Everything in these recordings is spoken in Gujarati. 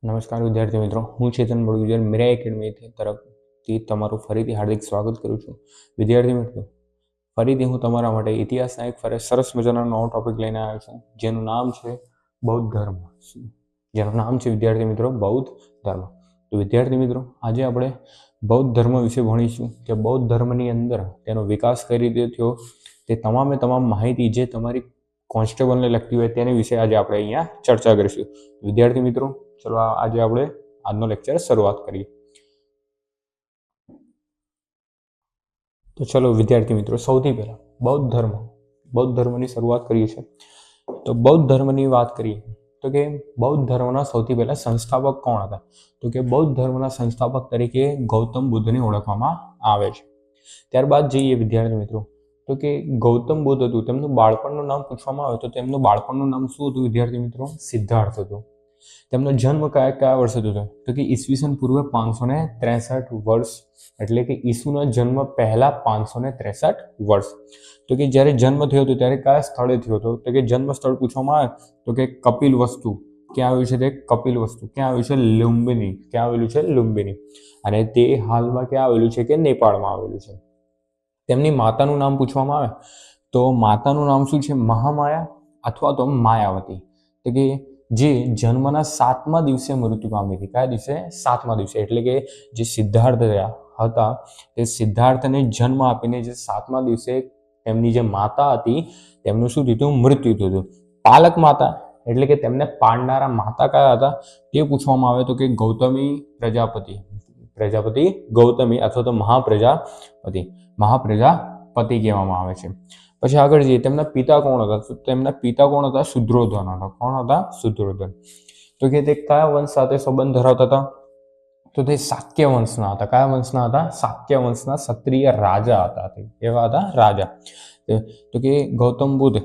નમસ્કાર વિદ્યાર્થી મિત્રો, હું ચેતન બળગુજર મીરા એકેડમી તરફથી તમારું ફરીથી હાર્દિક સ્વાગત કરું છું. વિદ્યાર્થી મિત્રો, ફરીથી હું તમારા માટે ઇતિહાસના એક સરસ મજાનો નવો ટોપિક લઈને આવ્યો છું, જેનું નામ છે બૌદ્ધ ધર્મ. જેનું નામ છે વિદ્યાર્થી મિત્રો બૌદ્ધ ધર્મ. તો વિદ્યાર્થી મિત્રો, આજે આપણે બૌદ્ધ ધર્મ વિશે ભણીશું કે બૌદ્ધ ધર્મની અંદર તેનો વિકાસ કઈ રીતે થયો, તે તમામ માહિતી જે તમારી કોન્સ્ટેબલને લગતી હોય તેની વિશે આજે આપણે અહીંયા ચર્ચા કરીશું. વિદ્યાર્થી મિત્રો, ચલો આજે આપણે આજનો લેક્ચર શરૂઆત કરીએ. તો ચલો વિદ્યાર્થી મિત્રો, સૌથી પહેલા બૌદ્ધ ધર્મની શરૂઆત કરીએ છીએ. તો બૌદ્ધ ધર્મની વાત કરીએ તો કે બૌદ્ધ ધર્મના સૌથી પહેલા સંસ્થાપક કોણ હતા? તો કે બૌદ્ધ ધર્મના સંસ્થાપક તરીકે ગૌતમ બુદ્ધને ઓળખવામાં આવે છે. ત્યારબાદ જઈએ વિદ્યાર્થી મિત્રો, તો કે ગૌતમ બુદ્ધ હતું, તેમનું બાળપણનું નામ પૂછવામાં આવે તો તેમનું બાળપણનું નામ શું હતું વિદ્યાર્થી મિત્રો? સિદ્ધાર્થ હતું. તેમનો જન્મ કયા વર્ષે થયો? તો કે ઈસવીસન પૂર્વે 563 વર્ષ, એટલે કે ઈસુનો જન્મ પહેલા 563 વર્ષ. તો કે જ્યારે જન્મ થયો હતો ત્યારે કયા સ્થળે થયો હતો? તો કે જન્મ સ્થળ પૂછવામાં આવે તો કે કપિલ વસ્તુ. ક્યાં આવ્યું છે તે? કપિલ વસ્તુ. ક્યાં આવ્યું છે? લુંબિની. ક્યાં આવેલું છે? લુંબિની. અને તે હાલમાં ક્યાં આવેલું છે? કે નેપાળમાં આવેલું છે. તેમની માતાનું નામ પૂછવામાં આવે તો માતાનું નામ શું છે? મહામાયા અથવા તો માયાવતી. તો કે જે જન્મના 7મા દિવસે મૃત્યુ પામી હતી. કયા દિવસે? 7મા દિવસે. એટલે કે જે સિદ્ધાર્થ હતા તે સિદ્ધાર્થને જન્મ આપીને જે 7મા દિવસે તેમની જે માતા હતી તેમનું શું થયું? મૃત્યુ થયું. પાલક માતા એટલે કે તેમને પાળનારા માતા કયા હતા તે પૂછવામાં આવે તો કે ગૌતમી પ્રજાપતિ ગૌતમી અથવા તો મહાપ્રજાપતિ કહેવામાં આવે છે. પછી આગળ જઈએ, તેમના પિતા કોણ હતા? તો તેમના પિતા કોણ હતા? શુદ્રોધન હતા. કોણ હતા? શુદ્રોધન. તો કે તે કયા વંશ સાથે સંબંધ ધરાવતા હતા? તો તે શાક્ય વંશના હતા. કયા વંશના હતા? શાક્ય વંશના ક્ષત્રિય રાજા હતા. એવા હતા રાજા. તો કે ગૌતમ બુદ્ધ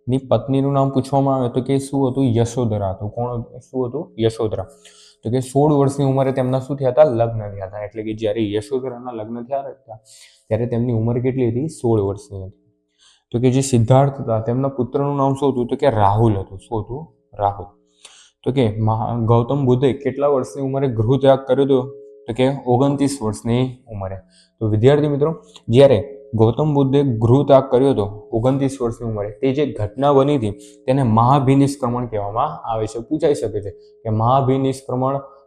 ની પત્નીનું નામ પૂછવામાં આવે તો કે શું હતું? યશોધરા હતું. કોણ શું હતું? યશોધરા. તો કે 16 વર્ષની ઉંમરે તેમના શું થયા હતા? લગ્ન થયા હતા. એટલે કે જ્યારે યશોધરાના લગ્ન થયા હતા ત્યારે તેમની ઉંમર કેટલી હતી? 16 વર્ષની હતી. તો કે જે સિદ્ધાર્થ હતા તેમના પુત્રનું નામ શું હતું? તો કે રાહુલ હતું. શું હતું? રાહુલ. તો કે ગૌતમ બુદ્ધે કેટલા વર્ષની ઉંમરે ગૃહ ત્યાગ કર્યો હતો? તો કે 29 વર્ષની ઉંમરે. તો વિદ્યાર્થી મિત્રો, જ્યારે ગૌતમ બુદ્ધે ગૃહ ત્યાગ કર્યો હતો 29 વર્ષની ઉંમરે, તે જે ઘટના બની હતી તેને મહાભિનિષ્ક્રમણ કહેવામાં આવે છે. પૂછાઈ શકે છે કે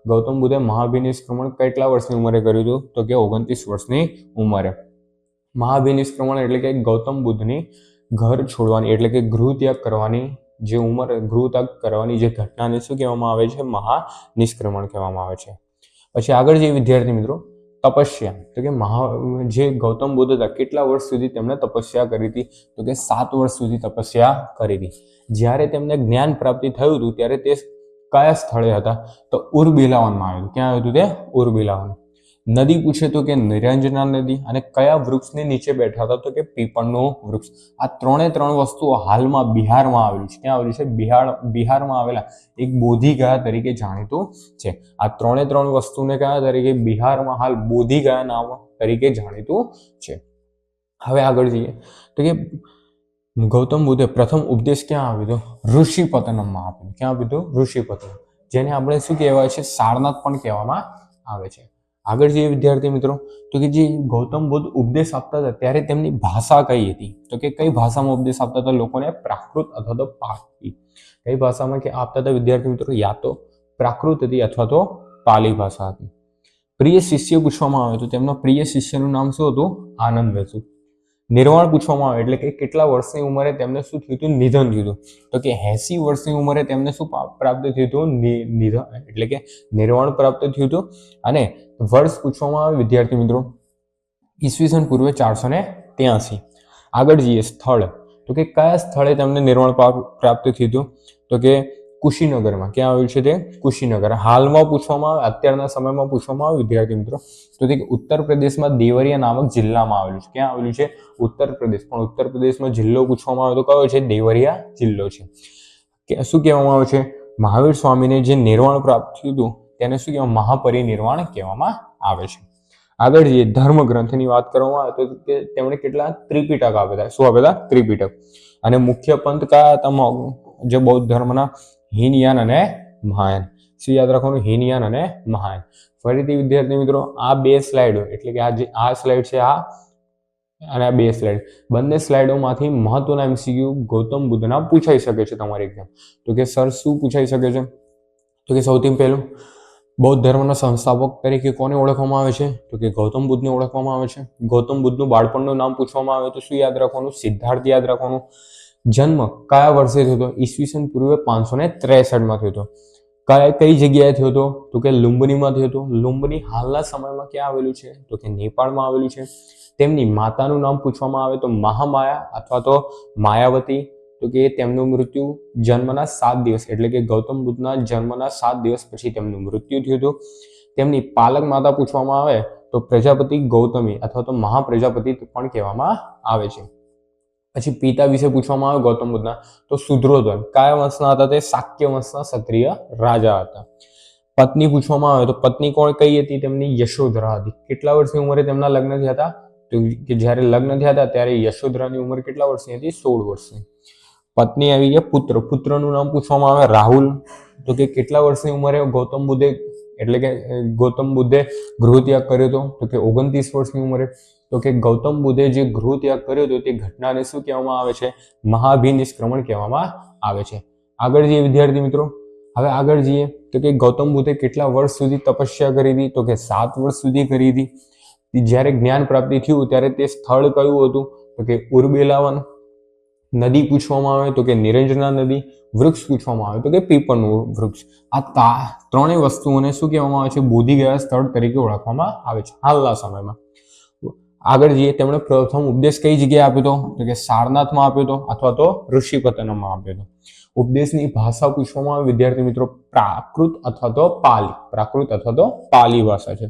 ગૌતમ બુદ્ધે મહાભિનિષ્ક્રમણ કેટલા વર્ષની ઉંમરે કર્યું હતું? તો કે 29 વર્ષની ઉંમરે. મહાભિનિષ્ક્રમણ એટલે કે ગૌતમ બુદ્ધની ઘર છોડવાની એટલે કે ગૃહ ત્યાગ કરવાની જે ઘટનાને શું કહેવામાં આવે છે? મહાનિષ્ક્રમણ કહેવામાં આવે છે. પછી આગળ જે વિદ્યાર્થી મિત્રો, તપસ્યા. તો કે જે ગૌતમ બુદ્ધ હતા કેટલા વર્ષ સુધી તેમણે તપસ્યા કરી હતી? તો કે 7 વર્ષ સુધી તપસ્યા કરી હતી. જ્યારે તેમને જ્ઞાન પ્રાપ્તિ થયું હતું ત્યારે તે કયા સ્થળે હતા? તો ઉરબિલાવનમાં આવ્યું. ક્યાં આવ્યું હતું તે? ઉરબિલાવન. નદી પૂછે તો કે નિરંજના નદી. અને કયા વૃક્ષની નીચે બેઠા હતા? તો કે પીપળનું વૃક્ષ. આ 3 વસ્તુઓ હાલમાં બિહારમાં આવેલી છે. ક્યાં આવેલી છે? બિહારમાં આવેલા એક બોધિગયા તરીકે જાણીતું છે. આ 3 વસ્તુને કયા તરીકે? બિહારમાં હાલ બોધિગયા નામ તરીકે જાણીતું છે. હવે આગળ જઈએ તો કે ગૌતમ બુદ્ધે પ્રથમ ઉપદેશ ક્યાં આપ્યો? ઋષિપતનમમાં આપ્યો. ક્યાં આપ્યું? ઋષિપતનમ. જેને આપણે શું કહેવાય છે? સારનાથ પણ કહેવામાં આવે છે. આગળ જઈએ વિદ્યાર્થી મિત્રો, તો કે જે ગૌતમ બુદ્ધ ઉપદેશ આપતા હતા ત્યારે તેમની ભાષા કઈ હતી? તો કે કઈ ભાષામાં ઉપદેશ આપતા હતા લોકોને? પ્રાકૃત અથવા તો પાલી. કઈ ભાષામાં કે આપતા હતા વિદ્યાર્થી મિત્રો? યા તો પ્રાકૃત હતી અથવા તો પાલી ભાષા હતી. પ્રિય શિષ્ય પૂછવામાં આવે તો તેમના પ્રિય શિષ્યનું નામ શું હતું? આનંદ હતું. નિર્વાણ પૂછવામાં આવે એટલે કે કેટલા વર્ષની ઉંમરે તેમને શું થયું હતું? નિધન થયું હતું. તો કે 80 વર્ષની ઉંમરે તેમને શું પ્રાપ્ત થયું હતું? નિધન એટલે કે નિર્વાણ પ્રાપ્ત થયું હતું. અને વર્ષ પૂછવામાં આવે વિદ્યાર્થી મિત્રો, ઈસવીસન પૂર્વે 483. આગળ જઈએ સ્થળ, તો કે કયા સ્થળે તેમને નિર્વાણ પ્રાપ્ત થયું હતું? તો કે કુશીનગરમાં. ક્યાં આવ્યું છે તે? કુશીનગર. હાલમાં પૂછવામાં આવે, અત્યારના સમયમાં પૂછવામાં આવે વિદ્યાર્થી મિત્રો, તો કે ઉત્તર પ્રદેશમાં દેવરિયા નામક જિલ્લામાં આવેલું છે. ક્યાં આવેલું છે? ઉત્તર પ્રદેશ. પણ ઉત્તર પ્રદેશમાં જિલ્લો પૂછવામાં આવે તો કયો છે? દેવરિયા જિલ્લો છે. શું કહેવામાં આવે છે? મહાવીર સ્વામીને જે નિર્વાણ પ્રાપ્ત થયું હતું તેને શું કહેવામાં? મહાપરિનિર્વાણ કહેવામાં આવે છે. આગળ જઈએ, ધર્મ ગ્રંથની વાત કરવામાં આવે તો તેમણે કેટલા? ત્રિપિટક આપ્યા હતા. શું આપ્યા હતા? ત્રિપિટક. અને મુખ્ય પંથ કયા હતા જે બૌદ્ધ ધર્મના? હીનયાન અને મહાયાન. શું યાદ રાખવાનું? હીનયાન અને મહાયાન. ફરીથી વિદ્યાર્થી મિત્રો આ બે સ્લાઇડો એટલે કે આ સ્લાઇડ છે આ અને આ બે સ્લાઇડ, બંને સ્લાઇડોમાંથી મહત્વના MCQ ગૌતમ બુદ્ધના પૂછાઈ શકે છે તમારી એક્ઝામ. તો કે સર શું પૂછાઈ શકે છે? તો કે સૌથી પહેલું, બૌદ્ધ ધર્મના સંસ્થાપક તરીકે કોને ઓળખવામાં આવે છે? તો કે ગૌતમ બુદ્ધને ઓળખવામાં આવે છે. ગૌતમ બુદ્ધનું બાળપણનું નામ પૂછવામાં આવે તો શું યાદ રાખવાનું? સિદ્ધાર્થ યાદ રાખવાનું. જન્મ કયા વર્ષે થયો હતો? ઈસવીસન પૂર્વે 563 થયો હતો. કઈ જગ્યાએ થયો હતો? તો કે લુંબનીમાં થયો હતો. લુંબની હાલના સમયમાં ક્યાં આવેલું છે? તો કે નેપાળમાં આવેલું છે. તેમની માતાનું નામ પૂછવામાં આવે તો મહામાયા અથવા તો માયાવતી. તો કે તેમનું મૃત્યુ જન્મના 7 દિવસ એટલે કે ગૌતમ બુદ્ધના જન્મના 7 દિવસ પછી તેમનું મૃત્યુ થયું હતું. તેમની પાલક માતા પૂછવામાં આવે તો પ્રજાપતિ ગૌતમી અથવા તો મહાપ્રજાપતિ પણ કહેવામાં આવે છે. પછી પિતા વિશે પૂછવામાં આવે ગૌતમ બુદ્ધના તો શુદ્રોધન. કયા વંશના હતા? તે શાક્ય વંશના ક્ષત્રિય રાજા હતા. પત્ની પૂછવામાં આવે તો પત્ની કઈ હતી? તેમની યશોધરા હતી. કેટલા વર્ષની ઉંમરે તેમના લગ્ન થયા હતા? તો કે જ્યારે લગ્ન થયા હતા ત્યારે યશોધરાની ઉંમર કેટલા વર્ષની હતી? 16 વર્ષની. પત્ની આવી ગયા. પુત્રનું નામ પૂછવામાં આવે રાહુલ. તો કે કેટલા વર્ષની ઉંમરે ગૌતમ બુદ્ધે ગૃહ ત્યાગ કર્યો હતો? તો કે 29 વર્ષની ઉંમરે. તો કે ગૌતમ બુદ્ધે જે ગૃહ ત્યાગ કર્યો હતો તે ઘટનાને શું કહેવામાં આવે છે? મહાભિનિષ્ક્રમણ કહેવામાં આવે છે. આગળ જઈએ વિદ્યાર્થી મિત્રો, હવે આગળ જઈએ તો કે ગૌતમ બુદ્ધે કેટલા વર્ષ સુધી તપસ્યા કરી હતી? તો કે 7 વર્ષ સુધી કરી હતી. જ્યારે જ્ઞાન પ્રાપ્તિ થયું ત્યારે તે સ્થળ કયું હતું? તો કે ઉર્બેલાવન. નદી પૂછવામાં આવે તો કે નિરંજના નદી. વૃક્ષ પૂછવામાં આવે તો કે પીપળનું વૃક્ષ. આ ત્રણેય વસ્તુઓને શું કહેવામાં આવે છે? બોધી ગયા સ્થળ તરીકે ઓળખવામાં આવે છે હાલના સમયમાં. આગળ જઈએ, તેમણે પ્રથમ ઉપદેશ કઈ જગ્યાએ આપ્યો હતો? તો કે સારનાથમાં આપ્યો હતો અથવા તો ઋષિપતનમમાં આપ્યો હતો. ઉપદેશની ભાષા પૂછવામાં આવે વિદ્યાર્થી મિત્રો પ્રાકૃત અથવા તો પાલી ભાષા છે.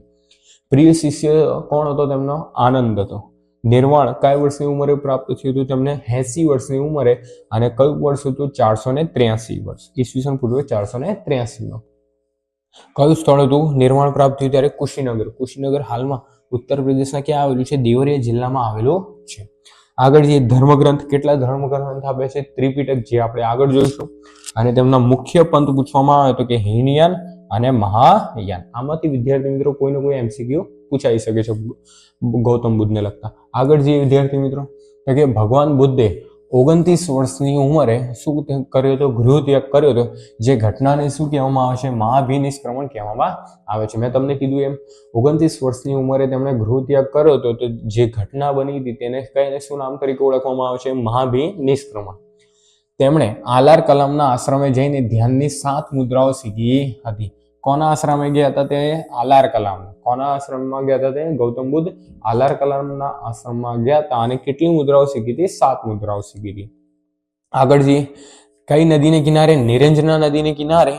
પ્રિય શિષ્ય કોણ હતો તેમનો? આનંદ હતો. નિર્વાણ કયા વર્ષની ઉંમરે પ્રાપ્ત થયું હતું? તેમને 80 વર્ષની ઉંમરે. અને કયું વર્ષ હતું? 483 વર્ષ, ઈસવીસન પૂર્વે 483. કયું સ્થળ હતું નિર્વાણ પ્રાપ્ત થયું ત્યારે? કુશીનગર હાલમાં ઉત્તર પ્રદેશના ક્યાં આવેલું છે? દેવરિયા જિલ્લામાં આવેલું છે. આગળ જે ધર્મગ્રંથ, કેટલા ધર્મગ્રંથ આપે છે? ત્રિપિટક, જે આપણે આગળ જોઈશું. અને તેમના મુખ્ય પંથ પૂછવામાં આવે તો કે હીનયાન અને મહાયાન. આમાંથી વિદ્યાર્થી મિત્રો કોઈને કોઈ MCQ પૂછાઈ શકે છે ગૌતમ બુદ્ધને લગતા. આગળ જે વિદ્યાર્થી મિત્રો કે ભગવાન બુદ્ધે 29 વર્ષની ઉંમરે શું કર્યો હતો? ગૃહ ત્યાગ કર્યો હતો. જે ઘટનાને શું કહેવામાં આવે છે? મહાભિનિષ્ક્રમણ કહેવામાં આવે છે. મેં તમને કીધું એમ 29 વર્ષની ઉંમરે તેમણે ગૃહ ત્યાગ કર્યો હતો. તો જે ઘટના બની હતી તેને કઈને શું નામ તરીકે ઓળખવામાં આવે છે? મહાભિનિષ્ક્રમણ. તેમણે આલાર કલામના આશ્રમે જઈને ધ્યાનની 7 મુદ્રાઓ શીખી હતી. કોના આશ્રમે ગયા હતા? તે આલાર કલામ. કોના આશ્રમમાં ગયા હતા? તે ગૌતમ બુદ્ધ આલાર કલામના આશ્રમમાં ગયા હતા અને કેટલી મુદ્રાઓ શીખી હતી? 7 મુદ્રાઓ શીખી હતી. આગળ જઈએ, કઈ નદીને કિનારે? નિરંજના નદીને કિનારે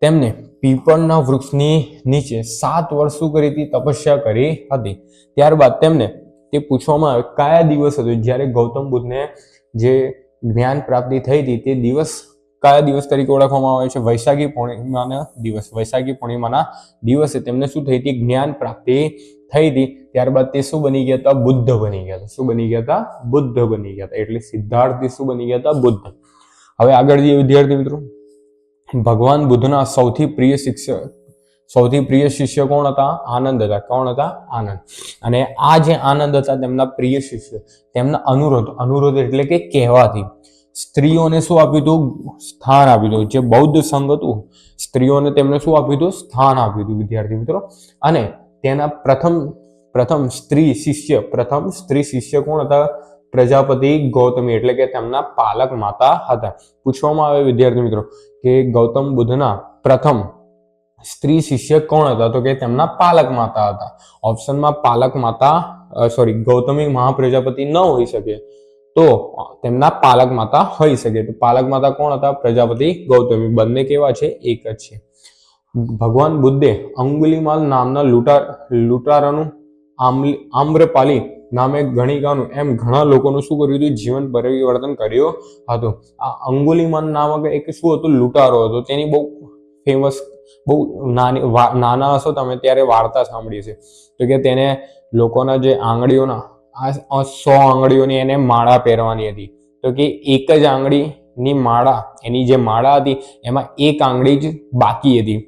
તેમને પીપળના વૃક્ષની નીચે 7 વર્ષ શું કરી હતી? તપસ્યા કરી હતી. ત્યારબાદ તેમને તે પૂછવામાં આવે કયા દિવસ હતો જ્યારે ગૌતમ બુદ્ધને જે જ્ઞાન પ્રાપ્તિ થઈ હતી તે દિવસ કયા દિવસ તરીકે ઓળખવામાં આવે છે? વૈશાખી પૂર્ણિમાના દિવસે તેમને શું થઈ હતી? જ્ઞાન પ્રાપ્તિ થઈ હતી. ત્યારબાદ તે શું બની ગયા હતા? બુદ્ધ બની ગયા હતા. શું બની ગયા હતા? બુદ્ધ બની ગયા હતા. એટલે સિદ્ધાર્થથી શું બની ગયા હતા? બુદ્ધ. હવે આગળ જઈએ વિદ્યાર્થી મિત્રો, ભગવાન બુદ્ધના સૌથી પ્રિય શિષ્ય કોણ હતા? આનંદ હતા. કોણ હતા? આનંદ. અને આ જે આનંદ હતા તેમના પ્રિય શિષ્ય, તેમના અનુરોધ એટલે કે કહેવાથી સ્ત્રીઓને શું આપ્યું હતું? સ્થાન આપ્યું હતું. જે બૌદ્ધ સંઘ હતું સ્ત્રીઓને તેમને શું આપ્યું હતું? સ્થાન આપ્યું હતું વિદ્યાર્થી મિત્રો. અને તેના પ્રથમ સ્ત્રી શિષ્ય કોણ હતા? પ્રજાપતિ ગૌતમી એટલે કે તેમના પાલક માતા હતા. પૂછવામાં આવે વિદ્યાર્થી મિત્રો કે ગૌતમ બુદ્ધના પ્રથમ સ્ત્રી શિષ્ય કોણ હતા? તો કે તેમના પાલક માતા હતા. ઓપ્શનમાં ગૌતમી મહાપ્રજાપતિ ન હોઈ શકે તો તેમના પાલક માતા હોઈ શકે. તો પાલક માતા કોણ હતા? પ્રજાપતિ ગૌતમી. બંને કેવા છે? એક જ છે. ભગવાન બુદ્ધે અંગુલિમાલ નામના લૂંટારાનું આમ્રપાલી નામે ગણિકાનું એમ ઘણા લોકોનું શું કર્યું હતું? જીવન પરિવર્તન કર્યું હતું. આ અંગુલિમાલ નામક એક શું હતું? લૂંટારો હતો. તેની બહુ ફેમસ, બહુ નાના હશો તમે ત્યારે વાર્તા સાંભળી છે. તો કે તેને લોકોના જે આંગળીઓના 100 આંગળીઓની એને માળા પહેરવાની હતી. તો કે એક જ આંગળી ની માળા, એની જે માળા હતી એમાં એક આંગળી જ બાકી હતી.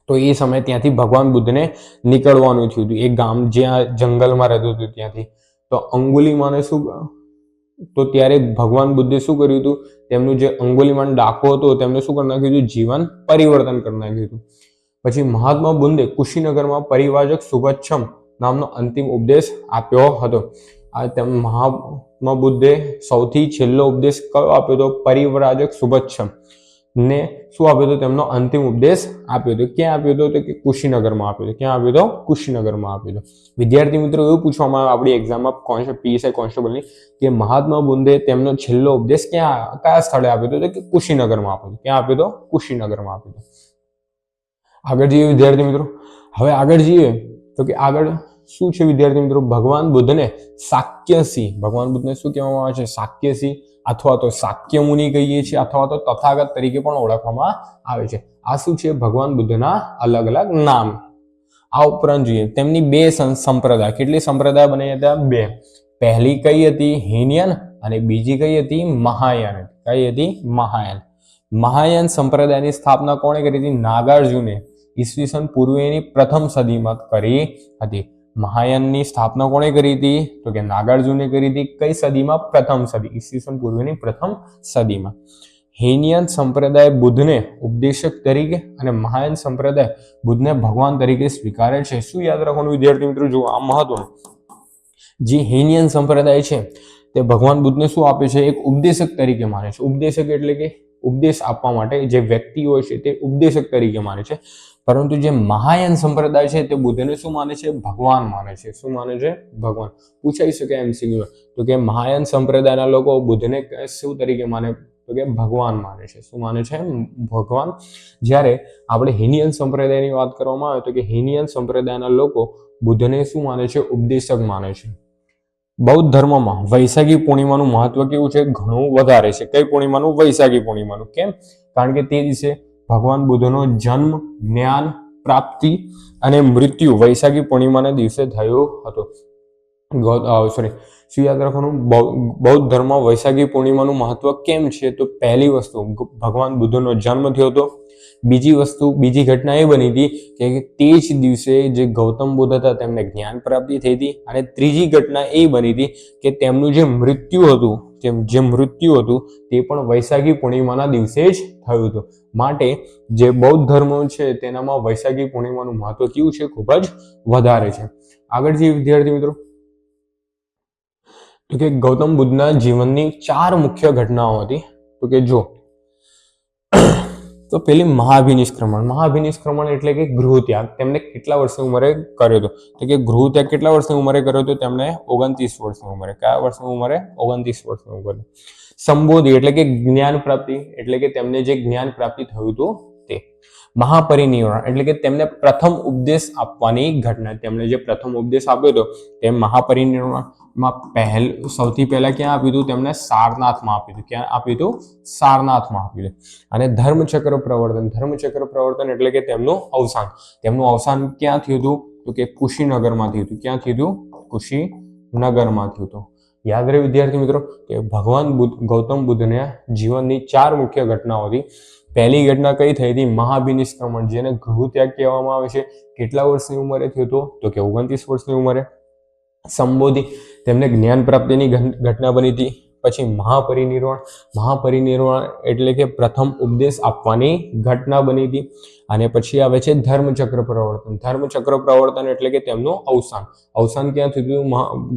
તો એ સમયે ત્યાંથી ભગવાન બુદ્ધને નીકળવાનું થયું હતું, એ ગામ જ્યાં જંગલમાં રહેતું હતું ત્યાંથી. તો અંગુલિમાને શું, તો ત્યારે ભગવાન બુદ્ધે શું કર્યું હતું, તેમનું જે અંગુલિમાન ડાકો હતો તેમને શું કરી નાખ્યું હતું, જીવન પરિવર્તન કરી નાખ્યું હતું. પછી મહાત્મા બુદ્ધે કુશીનગરમાં પરિવ્રાજક શુભચ્છમ નામનો અંતિમ ઉપદેશ આપ્યો હતો. આ મહાત્મા બુદ્ધે સૌથી છેલ્લો ઉપદેશ કયો આપ્યો હતો, પરિવ્રાજક શુભચ્છમ ને શું આપ્યો હતો, તેમનો અંતિમ ઉપદેશ આપ્યો હતો. ક્યાં આપ્યો હતો, તો કે કુશીનગરમાં આપ્યો હતો. ક્યાં આપ્યો હતો, કુશીનગરમાં આપ્યો હતો. વિદ્યાર્થી મિત્રો, એવું પૂછવામાં આવે આપણી એક્ઝામમાં પીએસઆઈ કોન્સ્ટેબલની કે મહાત્મા બુદ્ધે તેમનો છેલ્લો ઉપદેશ કયા સ્થળે આપ્યો હતો, કે કુશીનગરમાં આપ્યો હતો. ક્યાં આપ્યો હતો, કુશીનગરમાં આપ્યો હતો. આગળ જઈએ વિદ્યાર્થી મિત્રો. હવે આગળ જઈએ તો કે આગળ શું છે વિદ્યાર્થી મિત્રો, ભગવાન બુદ્ધને શાક્યસિંહ, ભગવાન બુદ્ધને શું કહેવામાં આવે છે, શાક્યસિંહ અથવા તો શાક્ય મુનિ કહીએ છીએ, અથવા તો તથાગત તરીકે પણ ઓળખવામાં આવે છે. આ શું છે, ભગવાન બુદ્ધના અલગ અલગ નામ. આ ઉપરાંત જોઈએ તેમની બે સંપ્રદાય, કેટલી સંપ્રદાય બની હતા, બે. પહેલી કઈ હતી, હીનયાન, અને બીજી કઈ હતી, મહાયાન. કઈ હતી, મહાયાન. મહાયાન સંપ્રદાયની સ્થાપના કોણે કરી હતી, નાગાર્જુને ઈસવીસન પૂર્વેની પ્રથમ સદીમાં કરી હતી. મહાયાનની સ્થાપના કોણે કરી હતી, તો કે નાગાર્જુને કરી હતી. કઈ સદીમાં, પ્રથમ સદી, ઈસવીસન પૂર્વેની પ્રથમ સદીમાં. હીનયાન સંપ્રદાય બુદ્ધને ઉપદેશક તરીકે અને મહાયાન સંપ્રદાય બુદ્ધને ભગવાન તરીકે સ્વીકારે છે. શું યાદ રાખવાનું વિદ્યાર્થી મિત્રો, જો આ મહત્વનું, જે હીનયાન સંપ્રદાય છે તે ભગવાન બુદ્ધને શું આપે છે, એક ઉપદેશક તરીકે માને છે. ઉપદેશક એટલે કે ઉપદેશ આપવા માટે જે વ્યક્તિ હોય છે તે ઉપદેશક તરીકે માને છે. પરંતુ જે મહાયાન સંપ્રદાય છે તે બુદ્ધને શું માને છે, ભગવાન માને છે. શું માને છે, ભગવાન. પૂછાઈ શકે એમસીક્યુ તો કે મહાયાન સંપ્રદાયના લોકો બુદ્ધને શું તરીકે માને, તો કે ભગવાન માને છે. શું માને છે, ભગવાન. જ્યારે આપણે હીનયાન સંપ્રદાયની વાત કરવામાં આવે તો કે હીનયાન સંપ્રદાયના લોકો બુદ્ધને શું માને છે, ઉપદેશક માને છે. બૌદ્ધ ધર્મમાં વૈશાખી પૂર્ણિમાનું મહત્વ કેવું છે, ઘણું વધારે છે. કઈ પૂર્ણિમાનું, વૈશાખી પૂર્ણિમાનું. કેમ, કારણ કે તે દિવસે ભગવાન બુદ્ધનો જન્મ, જ્ઞાન પ્રાપ્તિ અને મૃત્યુ વૈશાખી પૂર્ણિમાના દિવસે થયો હતો. શું યાદ રાખવાનું, બૌદ્ધ ધર્મમાં વૈશાખી પૂર્ણિમાનું મહત્વ કેમ છે, તો પહેલી વસ્તુ ભગવાન બુદ્ધનો જન્મ થયો હતો. બીજી વસ્તુ, બીજી ઘટના એ બની હતી કે તે જ દિવસે જે ગૌતમ બુદ્ધ હતા તેમને જ્ઞાન પ્રાપ્તિ થઈ હતી. અને ત્રીજી ઘટના એ બની હતી કે તેમનું જે મૃત્યુ હતું તે પણ વૈશાખી પૂર્ણિમાના દિવસે જ થયું હતું. માટે જે બૌદ્ધ ધર્મ છે તેનામાં વૈશાખી પૂર્ણિમાનું મહત્વ કેવું છે, ખૂબ જ વધારે છે. આગળ જે વિદ્યાર્થી મિત્રો, તો કે ગૌતમ બુદ્ધના જીવનની 4 મુખ્ય ઘટનાઓ હતી. તો કે જો તો પેલી મહાભિનિષ્ક્રમણ એટલે કે ગૃહત્યાગ. તેમને કેટલા વર્ષની ઉંમરે કર્યો હતો, તો કે ગૃહત્યાગ કેટલા વર્ષની ઉંમરે કર્યો હતો, તેમણે 29 વર્ષની ઉંમરે. કયા વર્ષની ઉંમરે, 29 વર્ષની ઉંમરે. સંબોધિ એટલે કે જ્ઞાન પ્રાપ્તિ, એટલે કે તેમને જે જ્ઞાન પ્રાપ્તિ થયું હતું તે. મહાપરિનિર્વાણ એટલે કે તેમને પ્રથમ ઉપદેશ આપવાની ઘટના. તેમણે જે પ્રથમ ઉપદેશ આપ્યો હતો તે મહાપરિનિર્વાણમાં સૌથી પહેલા ક્યાં આપ્યું હતું, તેમને સારનાથમાં આપ્યું હતું. ક્યાં આપ્યું હતું, સારનાથમાં આપ્યું હતું. અને ધર્મચક્ર પ્રવર્તન એટલે કે તેમનું અવસાન ક્યાં થયું હતું, તો કે કુશીનગરમાં થયું હતું. ક્યાં થયું હતું, કુશીનગરમાં થયું હતું. યાદ રહે વિદ્યાર્થી મિત્રો કે ભગવાન ગૌતમ બુદ્ધના જીવનની 4 મુખ્ય ઘટનાઓ હતી. પહેલી ઘટના કઈ થઈ હતી, મહાભિનિષ્ક્રમણ, જેને ગૃહત્યાગ કહેવામાં આવે છે. કેટલા વર્ષની ઉંમરે થયું હતું, તો કે 29 વર્ષની ઉંમરે. સંબોધિ, તેમને જ્ઞાન પ્રાપ્તિની ઘટના બની હતી. પછી મહાપરિનિર્વાણ એટલે કે પ્રથમ ઉપદેશ આપવાની ઘટના બની હતી. અને પછી આવે છે ધર્મચક્ર પ્રવર્તન એટલે કે તેમનું અવસાન ક્યાં થયું હતું,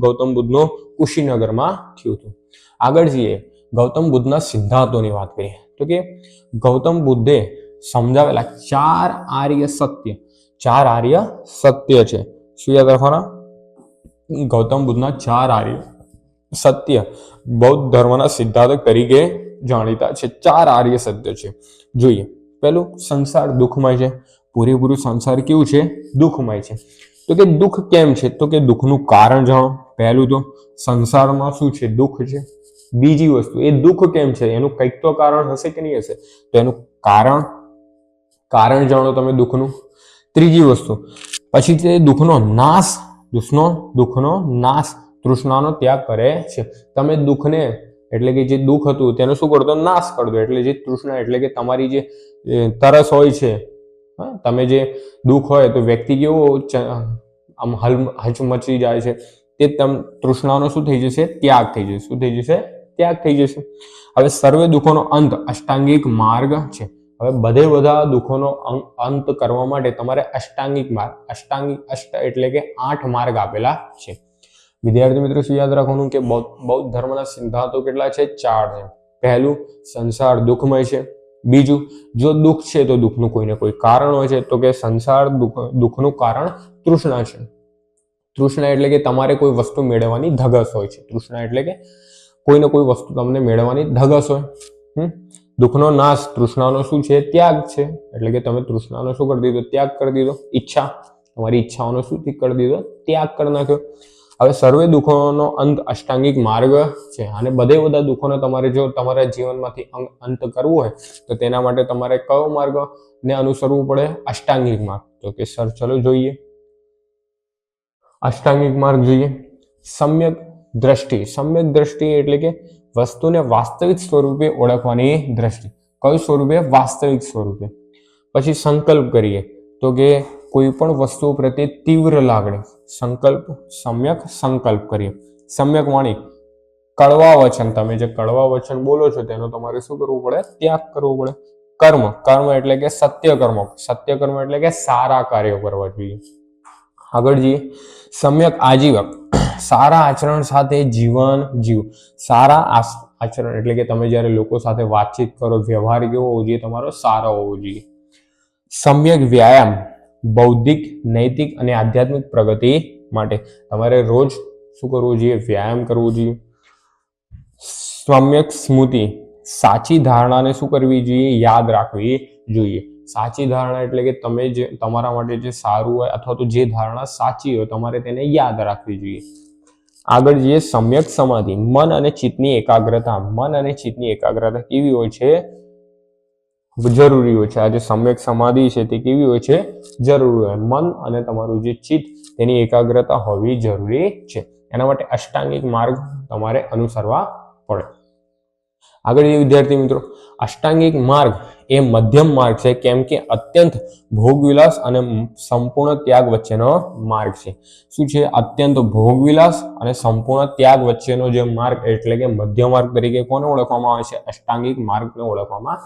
ગૌતમ બુદ્ધનું કુશીનગરમાં થયું હતું. આગળ જઈએ, ગૌતમ બુદ્ધના સિદ્ધાંતોની વાત કરીએ તો કે ગૌતમ બુદ્ધે સમજાવેલા 4 આર્ય સત્ય છે. શું યાદ રાખવાના, ગૌતમ બુદ્ધના 4 આર્ય સત્ય બૌદ્ધ ધર્મના સિદ્ધાંત તરીકે જાણીતા છે. 4 આર્ય સત્ય છે. જોઈએ, પહેલું, સંસાર દુઃખમય છે. પૂરેપૂરું સંસાર કેવું છે, દુઃખમય છે. તો કે દુઃખ કેમ છે, તો કે દુઃખનું કારણ જાણો. પહેલું તો સંસારમાં શું છે, દુઃખ છે. બીજી વસ્તુ, એ દુઃખ કેમ છે, એનું કંઈક તો કારણ હશે કે નહીં હશે, તો એનું કારણ જાણો તમે દુઃખનું. ત્રીજી વસ્તુ, પછી તે દુઃખનો નાશ તૃષ્ણાનો ત્યાગ કરે છે. તમે દુઃખને એટલે કે જે દુઃખ હતું તેનો શું કરી દો, નાશ કરી દો. એટલે જે તૃષ્ણા એટલે કે તમારી જે તરસ હોય છે, તમે જે દુઃખ હોય તો વ્યક્તિ કેવો આમ હચમચી જાય છે, તે તૃષ્ણાનો શું થઈ જશે, ત્યાગ થઈ જશે. શું થઈ જશે, ત્યાગ થઈ જશે. હવે સર્વે દુઃખોનો અંત અષ્ટાંગિક માર્ગ છે. હવે બધા દુઃખોનો અંત કરવા માટે તમારે અષ્ટાંગિક માર્ગ, અષ્ટ એટલે કે 8 માર્ગ આપેલા છે. વિદ્યાર્થી મિત્રો શું યાદ રાખવાનું કે બૌદ્ધ ધર્મના સિદ્ધાંતો કેટલા છે, 4 છે. પહેલું, સંસાર દુઃખમય છે. બીજું, જો દુઃખ છે તો દુઃખનું કોઈને કોઈ કારણ હોય છે, તો કે સંસાર દુઃખનું કારણ તૃષ્ણા છે. તૃષ્ણા એટલે કે તમારે કોઈ વસ્તુ મેળવવાની ધગસ હોય છે. તૃષ્ણા એટલે કે કોઈને કોઈ વસ્તુ તમને મેળવવાની ધગસ હોય. દુઃખનો નાશ, તૃષ્ણાનો શું છે, ત્યાગ છે. એટલે કે તમે તૃષ્ણાનો શું કરી દીધો, ત્યાગ કરી દીધો. ઈચ્છા, તમારી ઈચ્છાઓનો શું કરી દીધો, ત્યાગ કરી નાખ્યો. હવે સર્વે દુઃખોનો અંત અષ્ટાંગિક માર્ગ છે. અને બધા દુઃખોને તમારે જો તમારા જીવનમાંથી અંત કરવું હોય તો તેના માટે તમારે કયો માર્ગને અનુસરવું પડે, અષ્ટાંગિક માર્ગ. તો કે સર ચલો જોઈએ અષ્ટાંગિક માર્ગ જોઈએ. સમ્યક દ્રષ્ટિ. સમ્યક દ્રષ્ટિ એટલે કે વસ્તુને વાસ્તવિક સ્વરૂપે ઓળખવાની દ્રષ્ટિ. કયું સ્વરૂપે, વાસ્તવિક સ્વરૂપે. પછી સંકલ્પ કરીએ તો કે કોઈ પણ વસ્તુ પ્રત્યે તીવ્ર લાગણી, સંકલ્પ. સમ્યક સંકલ્પ કરીએ. સમ્યક વાણી, કડવા વચન. તમે જે કડવા વચન બોલો છો તેનો તમારે શું કરવું પડે, ત્યાગ કરવો પડે. કર્મ. કર્મ એટલે કે સત્ય કર્મ. સત્ય કર્મ એટલે કે સારા કાર્યો કરવા જોઈએ. આગળ જઈએ. સમ્યક આજીવક. સારા આચરણ સાથે જીવન જીવવું. સારા આચરણ એટલે કે તમે જ્યારે લોકો સાથે વાતચીત કરો, વ્યવહાર કેવો હોવો જોઈએ, તમારો સારો હોવો જોઈએ. સમ્યક વ્યાયામ. બૌદ્ધિક, નૈતિક અને આધ્યાત્મિક પ્રગતિ માટે તમારે રોજ શું કરવું જોઈએ, વ્યાયામ કરવો જોઈએ. સમ્યક સ્મૃતિ. સાચી ધારણાને શું કરવી જોઈએ, યાદ રાખવી જોઈએ. સાચી ધારણા એટલે કે તમે જે તમારા માટે જે સારું હોય અથવા તો જે ધારણા સાચી હોય તમારે તેને યાદ રાખવી જોઈએ. આગળ જઈએ. સમ્યક સમાધિ. મન અને ચિત્તની એકાગ્રતા. મન અને ચિત્તની એકાગ્રતા કેવી હોય છે, જરૂરી હોય છે. આ જે સમ્યક સમાધિ છે તે કેવી હોય છે, જરૂરી હોય. મન અને તમારું જે ચિત્ત તેની એકાગ્રતા હોવી જરૂરી છે. એના માટે અષ્ટાંગિક માર્ગ તમારે અનુસરવા પડે. આગળ જે વિદ્યાર્થી મિત્રો, અષ્ટાંગિક માર્ગ એ મધ્યમ માર્ગ છે, કેમ કે અત્યંત ભોગવિલાસ અને સંપૂર્ણ ત્યાગ વચ્ચેનો માર્ગ છે. શું છે, અત્યંત ભોગવિલાસ અને સંપૂર્ણ ત્યાગ વચ્ચેનો જે માર્ગ એટલે કે મધ્ય માર્ગ તરીકે કોને ઓળખવામાં આવે છે, અષ્ટાંગિક માર્ગને ઓળખવામાં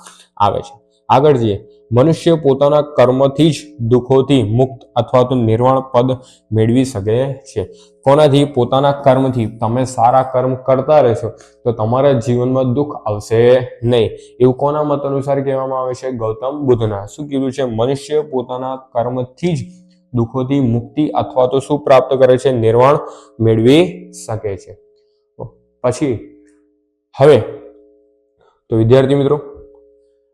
આવે છે. આગળ જઈએ. મનુષ્ય પોતાના કર્મથી જ દુઃખોથી મુક્ત અથવા તો નિર્વાણ પદ મેળવી શકે છે. કોનાથી, પોતાના કર્મથી. તમે સારા કર્મ કરતા રહેશો તો તમારા જીવનમાં દુઃખ આવશે નહીં. એવું કોના મત અનુસાર કહેવામાં આવે છે, ગૌતમ બુદ્ધના. શું કીધું છે, મનુષ્ય પોતાના કર્મથી જ દુઃખોથી મુક્તિ અથવા તો શું પ્રાપ્ત કરે છે, નિર્વાણ મેળવી શકે છે. પછી હવે તો વિદ્યાર્થી મિત્રો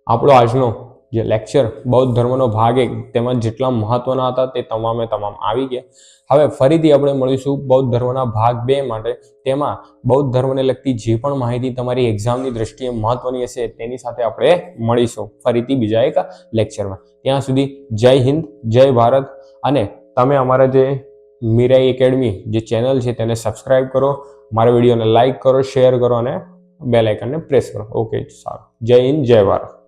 આપણો આજનો જે લેક્ચર બૌદ્ધ ધર્મનો ભાગ 1 તેમાં જેટલા મહત્વના હતા તે તમામ આવી ગયા. હવે ફરીથી આપણે મળીશું બૌદ્ધ ધર્મના ભાગ 2 માટે. તેમાં બૌદ્ધ ધર્મને લગતી જે પણ માહિતી તમારી એક્ઝામની દ્રષ્ટિએ મહત્વની હશે તેની સાથે આપણે મળીશું ફરીથી બીજા એક લેક્ચરમાં. ત્યાં સુધી જય હિન્દ, જય ભારત. અને તમે અમારા જે મીરાઈ એકેડમી જે ચેનલ છે તેને સબસ્ક્રાઇબ કરો, મારા વિડીયોને લાઈક કરો, શેર કરો અને બેલ આઇકનને પ્રેસ કરો. ઓકે, સારું. જય હિન્દ, જય ભારત.